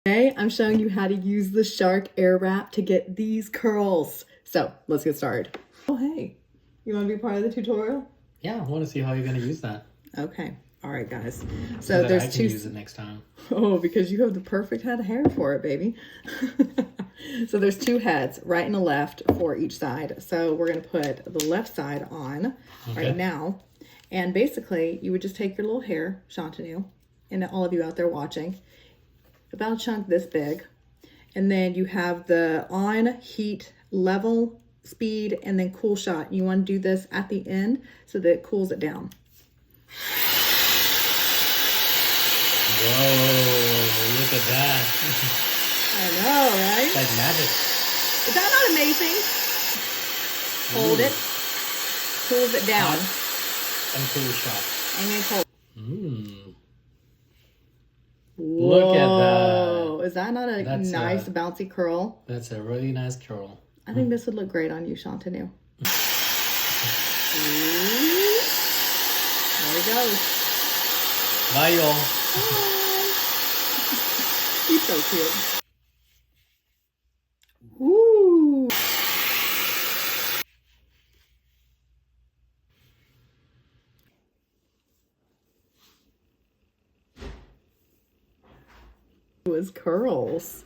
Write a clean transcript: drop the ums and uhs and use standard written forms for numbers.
Today, I'm showing you how to use the Shark Airwrap to get these curls. So let's get started. Oh, hey, you want to be part of the tutorial? Yeah, I want to see how you're going to use that. Okay. All right, guys. So that I can use it next time. Oh, because you have the perfect head of hair for it, baby. So there's two heads, right and a left for each side. So we're going to put the left side on right now. And basically, you would just take your little hair, Shantanu, and all of you out there watching, about a chunk this big. And then you have the on, heat, level, speed, and then cool shot. You want to do this at the end so that it cools it down. Whoa, look at that. I know, right? It's like magic. Is that not amazing? Hold it. Cools it down. Hot and cool shot. And then cold. Look at that. Is that not a nice bouncy curl? That's a really nice curl. I think this would look great on you, Shantanu. There he goes. Bye, y'all. He's so cute. Woo! His curls.